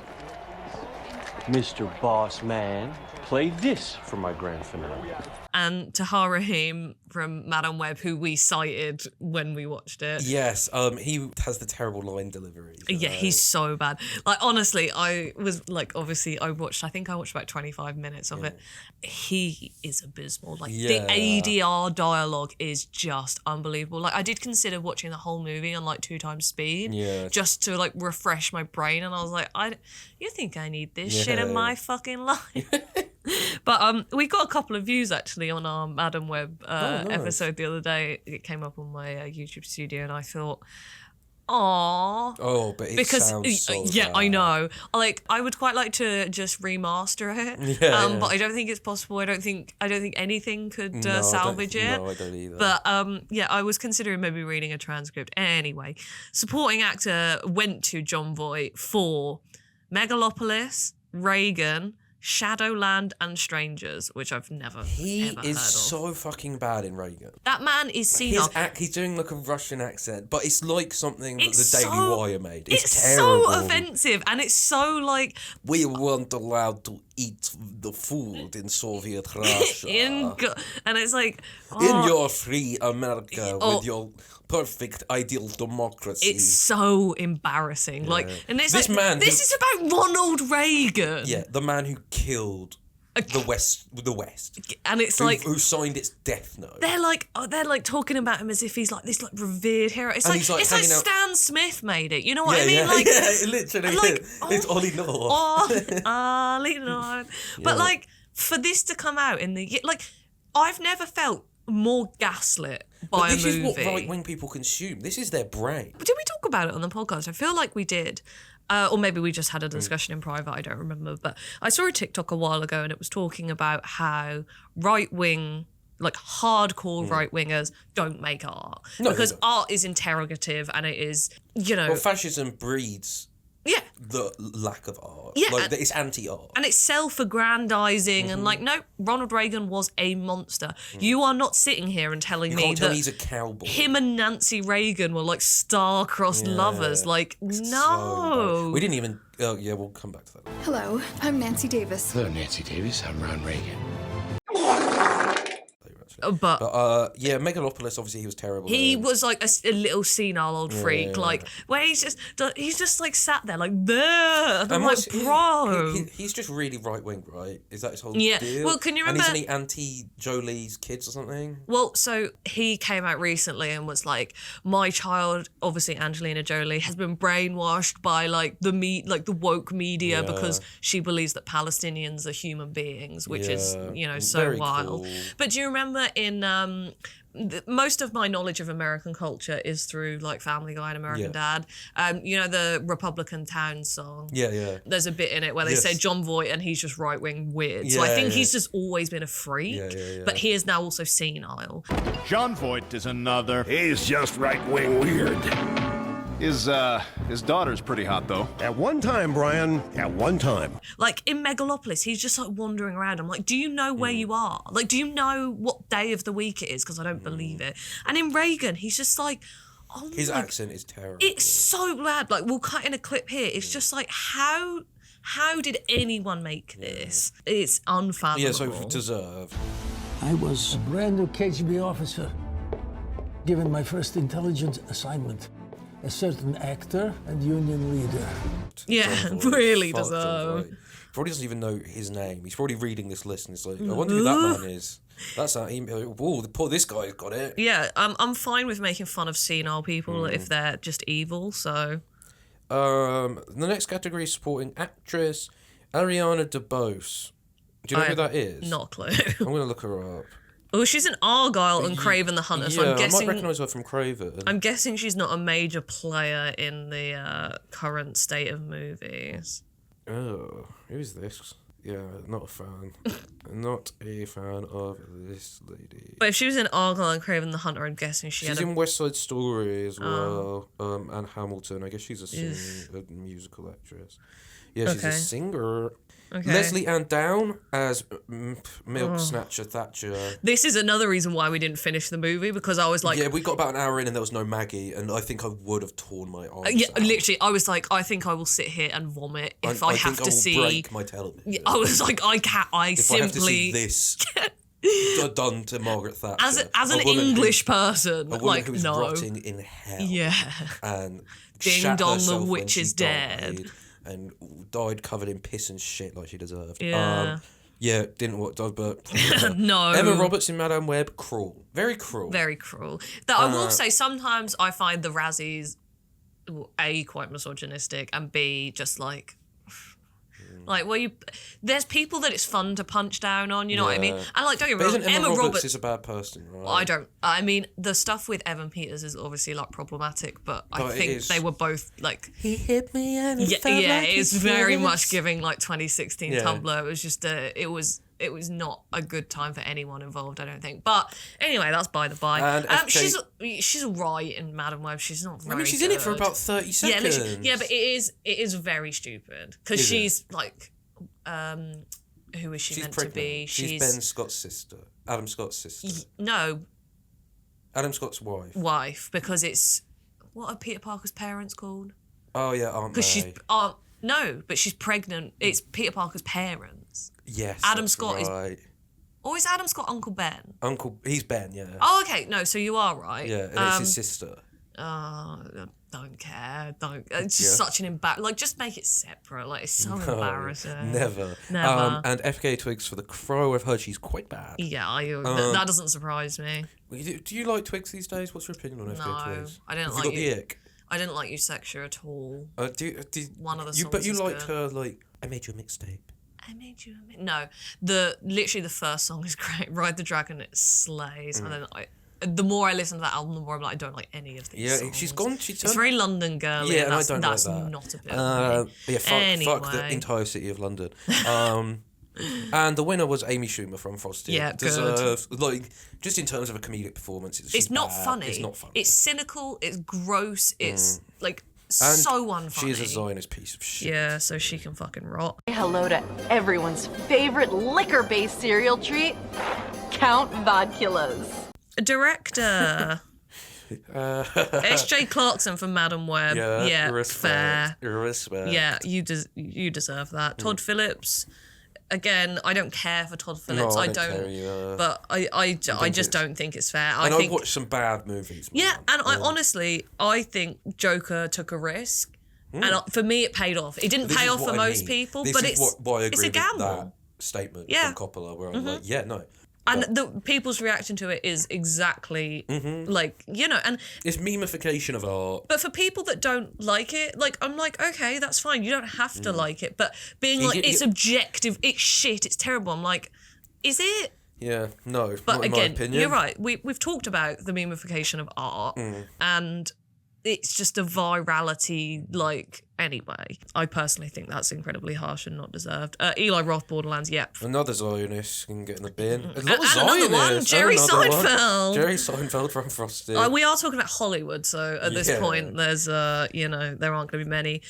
Mr. Boss Man. Play this for my grand finale. And Tahar Rahim from Madame Web, who we cited when we watched it. Yes, he has the terrible line delivery. Yeah, he's so bad. Like, honestly, I was like, obviously, I think I watched about 25 minutes of it. He is abysmal. Like, the ADR dialogue is just unbelievable. Like, I did consider watching the whole movie on like 2 times speed, just to like refresh my brain. And I was like, you think I need this shit in my fucking life? But we got a couple of views actually on our Madame Web episode the other day. It came up on my YouTube studio, and I thought, aww. Oh, but it sounds so bad. I know. Like, I would quite like to just remaster it. But I don't think it's possible. I don't think anything could salvage it. No, I don't either. But I was considering maybe reading a transcript. Anyway, supporting actor went to Jon Voight for Megalopolis, Reagan, Shadowland, and Strangers, which I've never ever heard of. So fucking bad in Reagan. That man is senile. He's doing like a Russian accent, but it's like something that the Daily Wire made. It's terrible. terrible. So offensive, and it's so like... We weren't allowed to eat the food in Soviet Russia. And it's like... In your free America with your perfect ideal democracy. It's so embarrassing. Yeah. Like, and it's this like, man this is about Ronald Reagan. Yeah, the man who killed the West, and it's who signed its death note. They're like talking about him as if he's like this like revered hero. It's like Stan Smith made it. You know what I mean? Like, it literally is. It's Ollie North. Ollie North. But like, for this to come out in the like, I've never felt more gaslit by a movie. This is what right-wing people consume. This is their brain. Did we talk about it on the podcast? I feel like we did. Or maybe we just had a discussion in private, I don't remember. But I saw a TikTok a while ago, and it was talking about how right-wing, like hardcore right-wingers don't make art. Because art is interrogative, and it is, Well, fascism breeds... Yeah. The lack of art. Yeah. Like, it's anti-art. And it's self-aggrandizing and like, no, Ronald Reagan was a monster. You are not sitting here and telling me can't tell that he's a cowboy. Him and Nancy Reagan were like star-crossed lovers. Like, no. We didn't even... Oh, yeah, we'll come back to that. Hello, I'm Nancy Davis. Hello, Nancy Davis. I'm Ron Reagan. But yeah, Megalopolis, obviously he was terrible. He was like a little senile old freak, like where he's just like sat there like there. And I'm like, bro, he's just really right wing, right? Is that his whole deal? Well, can you remember? And isn't he anti-Jolie's kids or something? Well, so he came out recently and was like, my child, obviously Angelina Jolie, has been brainwashed by like the woke media because she believes that Palestinians are human beings, which is so very wild. cool. But do you remember in most of my knowledge of American culture is through like Family Guy and American Dad. The Republican Town song. Yeah. There's a bit in it where they say Jon Voight and he's just right-wing weird. So I think he's just always been a freak. But he is now also senile. Jon Voight is another. He's just right-wing weird. His daughter's pretty hot, though. At one time, Brian, at one time. Like, in Megalopolis, he's just, like, wandering around. I'm like, do you know where you are? Like, do you know what day of the week it is? Because I don't believe it. And in Reagan, he's just like, oh his accent is terrible. It's so bad. Like, we'll cut in a clip here. It's just like, how did anyone make this? It's unfathomable. Yeah, so deserve. I was a brand new KGB officer, given my first intelligence assignment. A certain actor and union leader. Yeah, really deserve. Probably doesn't even know his name. He's probably reading this list and he's like, I wonder who that man is. That's how he... Whoa, poor this guy's got it. Yeah, I'm fine with making fun of senile people if they're just evil, so... The next category is supporting actress Ariana DeBose. Do you know who that is? Not a clue. I'm going to look her up. Oh, she's in Argyle and Craven the Hunter, so I'm guessing... I might recognise her from Craven. I'm guessing she's not a major player in the current state of movies. Oh, who's this? Yeah, not a fan. Not a fan of this lady. But if she was in Argylle and Craven the Hunter, I'm guessing She's in West Side Story as well, and Hamilton. I guess she's a musical actress. Yeah, she's a singer. Okay. Leslie Ann Down as Milk Snatcher Thatcher. This is another reason why we didn't finish the movie, because I was like... Yeah, we got about an hour in and there was no Maggie, and I think I would have torn my arms out. Literally, I was like, I think I will sit here and vomit if I have to see... break my television. Yeah, I was like, I can't... If I have to see this done to Margaret Thatcher. As an English person, a woman like, who is no. rotting in hell. Yeah. And Ding dong, the witch is dead. And died covered in piss and shit like she deserved. Yeah. Didn't watch, but no. Emma Roberts in Madame Web, cruel, very cruel, very cruel. That I will say, sometimes I find the Razzies A, quite misogynistic, and B, just like there's people that it's fun to punch down on, you know what I mean? And like, don't get me wrong, Emma Roberts is a bad person, right? I mean, the stuff with Evan Peters is obviously like problematic, but I think they were both like, he hit me and it felt like it's very much giving like 2016 Yeah. Tumblr. It was just it was not a good time for anyone involved, I don't think. But anyway, that's by the by. And she's alright in Madame Web. She's not very she's in it for about 30 seconds. Yeah, but it is very stupid because she's like, who is she She's meant pregnant. to be? She's Ben Scott's sister, Adam Scott's sister. No, Adam Scott's wife. Wife, because it's what are Peter Parker's parents called? Oh yeah, Aunt May. Because she's no, but she's pregnant. It's Peter Parker's parents. Yes, Adam Scott is. right. Or is Adam Scott Uncle Ben? He's Ben, yeah. Oh, okay. No, so you are right. Yeah, and it's his sister. Don't care. It's just such an like, just make it separate. Like, it's so embarrassing. Never. And FKA Twigs for The Crow. I've heard she's quite bad. Yeah, that doesn't surprise me. Do you like Twigs these days? What's your opinion on FKA Twigs? I didn't Have like you got the ick? I didn't like Eusexia at all. One of the songs But you is liked good. her, like, I made you a mixtape. I made you a No, literally the first song is great. Ride the Dragon, it slays. And then the more I listen to that album, the more I'm like, I don't like any of these songs. She's It's very London girly, and that's I don't that's like that. not a bit of me. Fuck the entire city of London. And the winner was Amy Schumer from Frosty. Yeah, good. Deserved, like, just in terms of a comedic performance, It's not bad. funny. It's not funny. It's cynical. It's gross. It's like And so unfunny. She is a Zionist piece of shit. Yeah, so she can fucking rot. Hello to everyone's favorite liquor-based cereal treat, Count Vodkulas. Director. S.J. Clarkson from Madame Web. Yeah, respect. fair. Respect. Yeah, you deserve that. Todd Phillips. Again, I don't care for Todd Phillips. No, I I don't don't. care either. But I just don't think it's fair. And I think I've watched some bad movies. Yeah, and I think Joker took a risk, and for me it paid off. It didn't pay off for most people, but it's why I agree it's a with gamble. that statement from Coppola, where I'm like, yeah, no. And the people's reaction to it is exactly like, you know, and it's memification of art. but for people that don't like it, like, I'm like, okay, that's fine. You don't have to like it. But being like, it's objective, it's shit, it's terrible. I'm like, is it? Yeah, no. But not in again, my opinion. you're right. We've talked about the memification of art, and it's just a virality. Like, anyway, I personally think that's incredibly harsh and not deserved. Eli Roth, Borderlands, yep. Another Zionist can get in the bin. Another one, Jerry Seinfeld. Jerry Seinfeld from Frosty. We are talking about Hollywood, so at this point, there's, there aren't going to be many.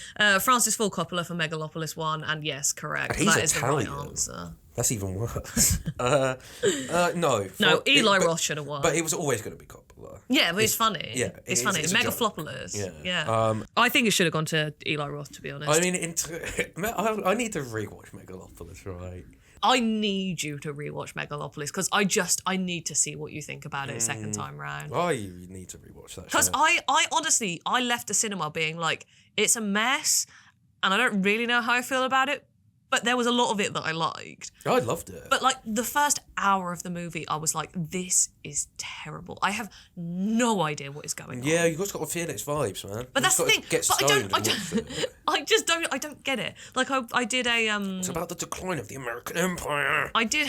Francis Ford Coppola for Megalopolis 1, and yes, correct. He's that is Italian. the right answer. That's even worse. No. Eli Roth should have won. But it was always going to be Coppola. Yeah, but it's funny. Yeah, it's funny. It's a joke. Megaflopolis. Yeah. I think it should have gone to Eli Roth, to be honest. I mean, I need to rewatch Megalopolis, right? I need you to rewatch Megalopolis because I need to see what you think about it second time round. I need to rewatch that. Because I honestly, I left the cinema being like, it's a mess and I don't really know how I feel about it. But there was a lot of it that I liked. I loved it. But like the first hour of the movie, I was like, this is terrible. I have no idea what is going on. Yeah, you just got to feel its vibes, man. But that's the thing. Get But stoned I don't get it. Like I did a It's about the decline of the American Empire. I did.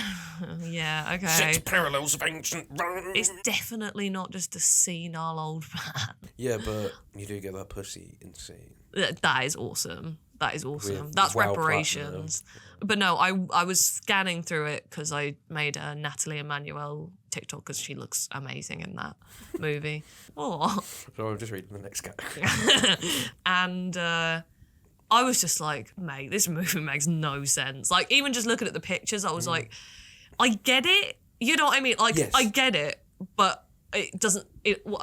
Yeah. Okay. 6 parallels of ancient Rome. It's definitely not just a senile old man. Yeah, but you do get that pussy insane. That is awesome. That is awesome. With That's WoW reparations. But no, I was scanning through it because I made a Natalie Emmanuel TikTok because she looks amazing in that movie. Oh. So I'm just reading the next category. And I was just like, mate, this movie makes no sense. Like, even just looking at the pictures, I was like, I get it. You know what I mean? Like, Yes. I get it, but it doesn't.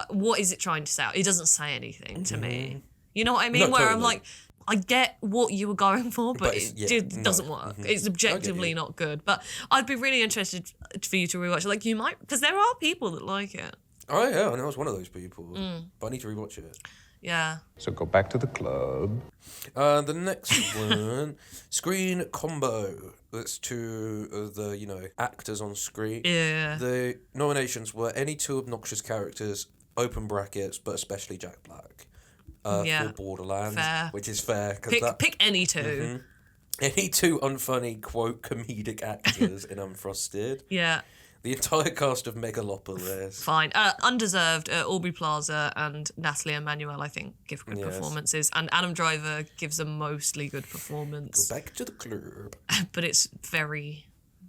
What is it trying to say? It doesn't say anything to me. You know what I mean? No, Where I'm totally. like, I get what you were going for, but But it's- it doesn't work. It's objectively not good. But I'd be really interested for you to rewatch it. Like, you might, because there are people that like it. Oh yeah, and I was one of those people. Mm. But I need to rewatch it. Yeah. So go back to the club. The next one, Screen Combo. That's two of the, actors on screen. Yeah. The nominations were any two obnoxious characters, open brackets, but especially Jack Black. Yeah. For Borderlands, Fair. which is fair. Pick any two. Any two unfunny, quote, comedic actors in Unfrosted. Yeah. The entire cast of Megalopolis. Fine. Undeserved, Aubrey Plaza and Natalie Emmanuel, I think, give good Yes. performances. And Adam Driver gives a mostly good performance. Go back to the club. But it's very,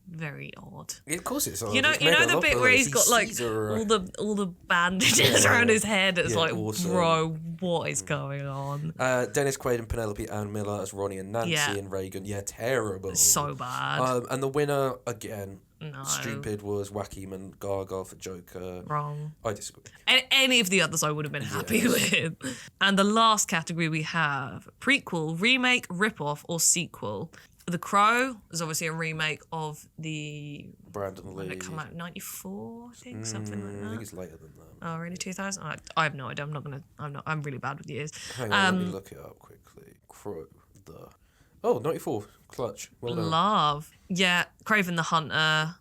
very odd. Yeah, of course it's odd. You know It's the bit where he's got like Caesar. all the bandages Yeah. around his head. It's Yeah, like, awesome. bro, what is going on? Dennis Quaid and Penelope Ann Miller as Ronnie and Nancy Yeah. and Reagan. Yeah, terrible. So bad. And the winner, again, No. stupid, was Joaquin and Gaga for Joker. Wrong. I disagree. Any of the others I would have been happy with. And the last category we have prequel, remake, rip-off, or sequel. The Crow is obviously a remake of the Brandon when Lee. it come out 94, I think, something like I that. think it's later than that. Oh, really? 2000? I have no idea. I'm really bad with years. Hang on, let me look it up quickly. Crow, Oh, 94. Clutch. Well done. Love. Yeah, Craven the Hunter.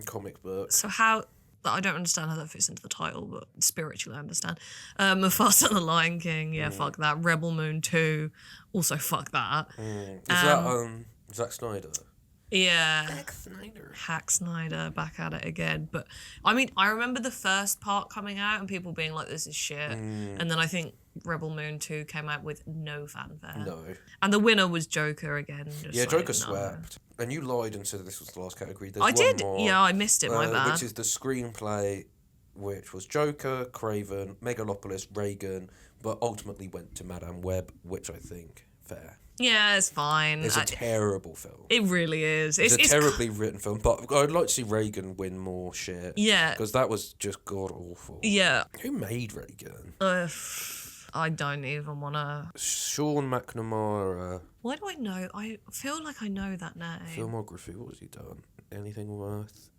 Comic book. So how... I don't understand how that fits into the title, but spiritually I understand. Mufasa and the Lion King, yeah, fuck that. Rebel Moon 2, also fuck that. Is that Zack Snyder? Yeah. Hack Snyder back at it again. But I mean, I remember the first part coming out and people being like, this is shit. And then I think Rebel Moon 2 came out with no fanfare. No. And the winner was Joker again. just Yeah, so Joker you know. swept. And you lied and said this was the last category. There's I one did. more, Yeah, I missed it, my bad. Which is the screenplay, which was Joker, Craven, Megalopolis, Reagan, but ultimately went to Madame Web, which I think fair. Yeah, it's fine. It's a terrible film. It really is. It's a terribly written film, but I'd like to see Reagan win more shit. Yeah. Because that was just god awful. Yeah. Who made Reagan? I don't even want to... Sean McNamara. Why do I know? I feel like I know that name. Filmography, what has he done? Anything worth?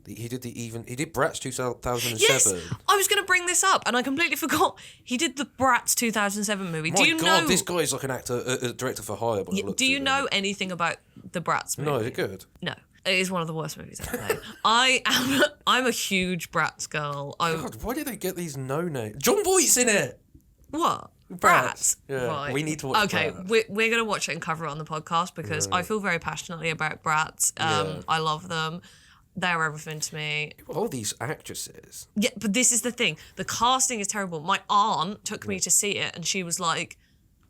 He did Bratz 2007. Yes, I was going to bring this up and I completely forgot. He did the Bratz 2007 movie. My do you God, know? this guy's like an actor, a director for hire. By the looks Do you of it. know anything about the Bratz movie? No, is it good? No. It is one of the worst movies ever made. I'm a huge Bratz girl. God, why did they get these no-names? John Voight's in it! What? Bratz. Yeah, Right. we need to watch Okay, Bratz. we're going to watch it and cover it on the podcast because I feel very passionately about Bratz. I love them. They're everything to me. All these actresses. Yeah, but this is the thing. The casting is terrible. My aunt took me to see it and she was like,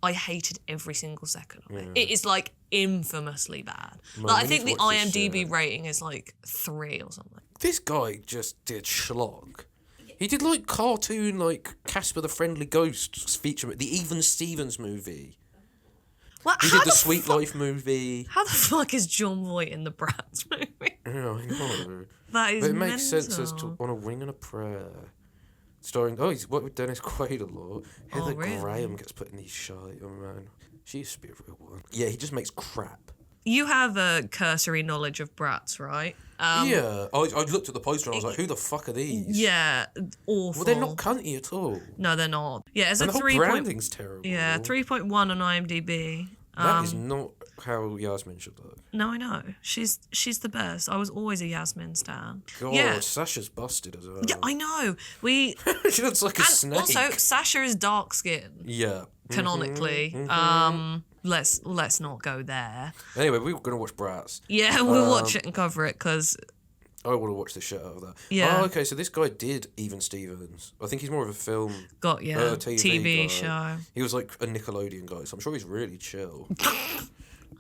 I hated every single second of it. It is like infamously bad. Man, Like, I we think need the to watch this IMDb shit. rating is like 3 or something. This guy just did schlock. He did like cartoon, like Casper the Friendly Ghost feature, the Even Stevens movie. Well, He did the Sweet Life movie. How the fuck is John Voight in the Bratz movie? Yeah, I know. That is But it makes sense as mental. to On a Wing and a Prayer. Starring, he's worked with Dennis Quaid a lot. Heather really? Graham gets put in these shite. Oh man, she used to be a real one. Yeah, he just makes crap. You have a cursory knowledge of Bratz, right? Yeah, I looked at the poster and I was like, who the fuck are these? Yeah, awful. Well, they're not cunty at all. No, they're not. Yeah, it's And a the whole 3. branding's terrible. Yeah, 3.1 on IMDb. That is not how Yasmin should look. No, I know. She's the best. I was always a Yasmin stan. God, Yeah. Sasha's busted as well. Yeah, I know. We She looks like a and snake. also Sasha is dark skinned Yeah. canonically. Mhm. Let's not go there. Anyway, we were going to watch Bratz. Yeah, we'll watch it and cover it because I want to watch the shit out of that. Yeah. Oh, okay, so this guy did Even Stevens. I think he's more of a film... TV guy. show. He was like a Nickelodeon guy, so I'm sure he's really chill.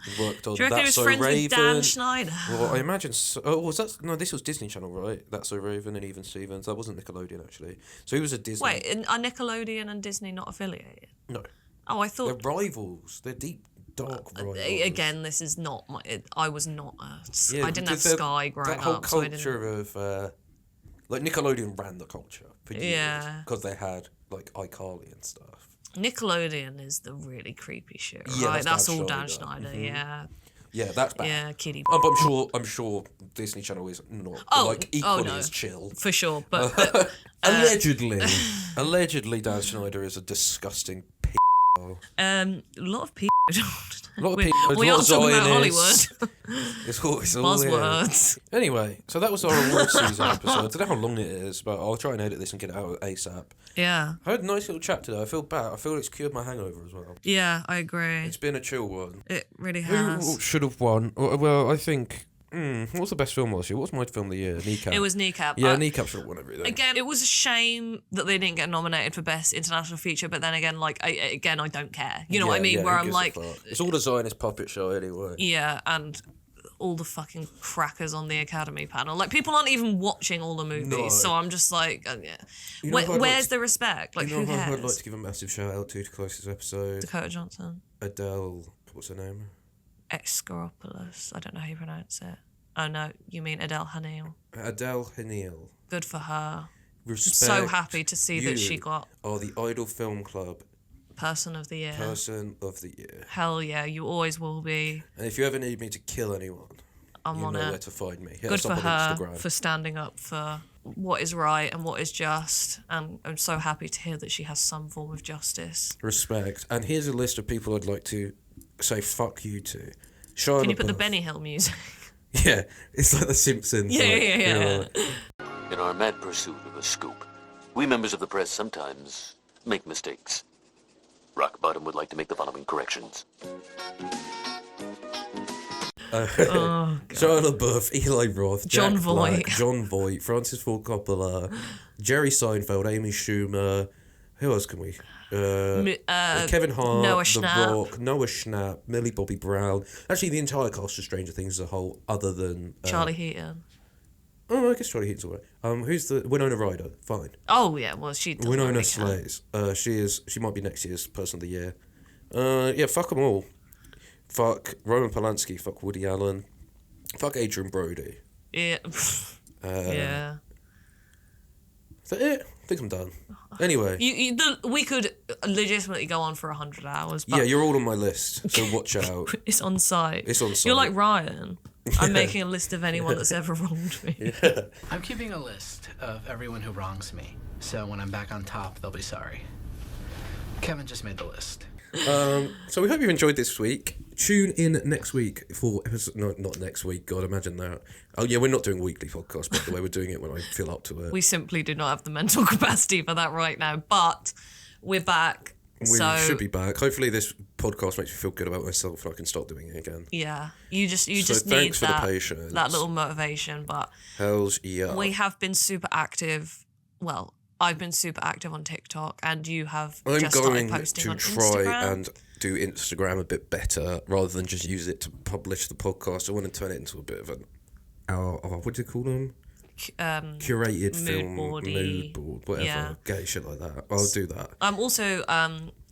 He worked on Do you reckon he was That's So friends Raven. with Dan Schneider? Well, I imagine... was that... No, this was Disney Channel, right? That's So Raven and Even Stevens. That wasn't Nickelodeon, actually. So he was a Disney... Wait, are Nickelodeon and Disney not affiliated? No. Oh, I thought... They're rivals. They're deep, dark rivals. Again, this is not my... I was not a... Yeah, I didn't have because Sky growing that whole up, so I culture didn't... of... like, Nickelodeon ran the culture for years. Yeah. Because they had, like, iCarly and stuff. Nickelodeon is the really creepy shit, right? Yeah, that's Dan all Dan Schneider. Schneider, Mhm. yeah. Yeah, that's bad. Yeah, kiddie. I'm sure Disney Channel is not equally as chill. For sure, but allegedly Dan Schneider is a disgusting p***. a lot of people. A lot of people. We are talking about Hollywood. It's all Buzzwords. Yeah. Anyway, so that was our award season episode. I don't know how long it is, but I'll try and edit this and get it out ASAP. Yeah. I had a nice little chat today. I feel bad. I feel it's cured my hangover as well. Yeah, I agree. It's been a chill one. It really has. Who should have won? Well, I think... what was the best film last year? What was my film of the year? Kneecap. It was Kneecap. Yeah, Kneecap should have won everything. Again, it was a shame that they didn't get nominated for Best International Feature, but then again, like, I don't care. You know what I mean? Where I'm like... It's all the Zionist puppet show anyway. Yeah, and all the fucking crackers on the Academy panel. Like, people aren't even watching all the movies, No. so I'm just like, yeah. You know who I'd Where's like the respect? Like, who who cares? I'd like to give a massive shout out to closest episode? Dakota Johnson. Adele, what's her name? Excoropoulos. I don't know how you pronounce it. Oh, no, you mean Adele Hanil. Adele Hanil. Good for her. Respect. I'm so happy to see that she got are the Idol Film Club Person of the Year. Person of the Year. Hell yeah, you always will be. And if you ever need me to kill anyone, I'm you on know it. where to find me. Hit Good us for up on her Instagram. for standing up for what is right and what is just. And I'm so happy to hear that she has some form of justice. Respect. And here's a list of people I'd like to say fuck you to. Shia Can you put the LaBeouf. Benny Hill music? Yeah, it's like The Simpsons. Yeah, like, yeah. you know, In our mad pursuit of a scoop, we members of the press sometimes make mistakes. Rock Bottom would like to make the following corrections. Shia LaBeouf, Eli Roth, John Jack Black, Voight. John Voight, Francis Ford Coppola, Jerry Seinfeld, Amy Schumer. Who else can we? Kevin Hart, Noah The Schnapp. Rock, Noah Schnapp, Millie Bobby Brown. Actually, the entire cast of Stranger Things as a whole, other than Charlie Heaton. Oh, I guess Charlie Heaton's alright. Who's the Winona Ryder? Fine. Oh yeah, well she doesn't Winona really count. slays. She might be next year's Person of the Year. Yeah, fuck them all. Fuck Roman Polanski. Fuck Woody Allen. Fuck Adrian Brody. Yeah. Yeah. Is that it? I think I'm done. Anyway. We could legitimately go on for 100 hours. But Yeah, you're all on my list, so watch out. It's on site. It's on site. You're like Ryan. I'm Yeah. making a list of anyone that's ever wronged me. I'm keeping a list of everyone who wrongs me, so when I'm back on top, they'll be sorry. Kevin just made the list. So we hope you've enjoyed this week. Tune in next week for episode... No, not next week. God, imagine that. Oh, yeah, we're not doing weekly podcasts, by the way. We're doing it when I feel up to it. We simply do not have the mental capacity for that right now, but we're back. We so should be back. Hopefully this podcast makes me feel good about myself and I can start doing it again. yeah, you just need thanks for the that patience. that little motivation. But Hells yeah. we have been super active. Well, I've been super active on TikTok, and you have I'm just started going posting to on try Instagram. and do Instagram a bit better rather than just use it to publish the podcast. I want to turn it into a bit of an... what do you call them? Curated film, mood board, whatever. Yeah. Gay shit like that. I'll do that. I'm also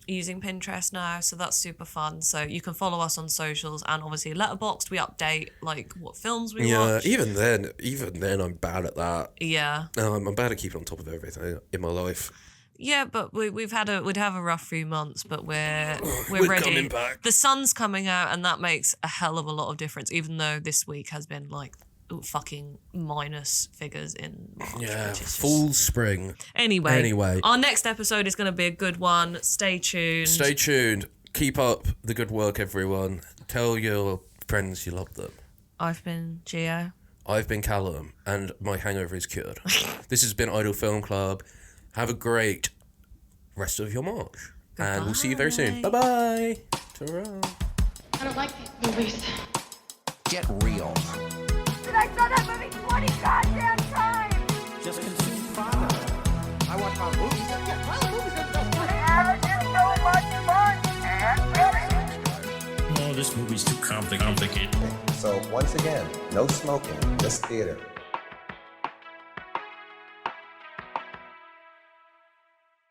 using Pinterest now, so that's super fun. So you can follow us on socials, and obviously Letterboxd. We update like what films we watch. Even then, I'm bad at that. Yeah. I'm bad at keeping on top of everything in my life. Yeah, but we'd have a rough few months, but we're We're ready. coming back. The sun's coming out, and that makes a hell of a lot of difference. Even though this week has been like fucking minus figures in March. Yeah, which is just- full spring. Anyway, our next episode is going to be a good one. Stay tuned. Stay tuned. Keep up the good work, everyone. Tell your friends you love them. I've been Gio. I've been Callum, and my hangover is cured. This has been Idol Film Club. Have a great rest of your March. And we'll see you very soon. Bye-bye. Ta-ra. I don't like these movies. Get real. and I saw that movie 20 goddamn times! Just consume product. I watch my movies. Yeah, my movies are just No, this movie's too complicated. So once again, no smoking, just theater.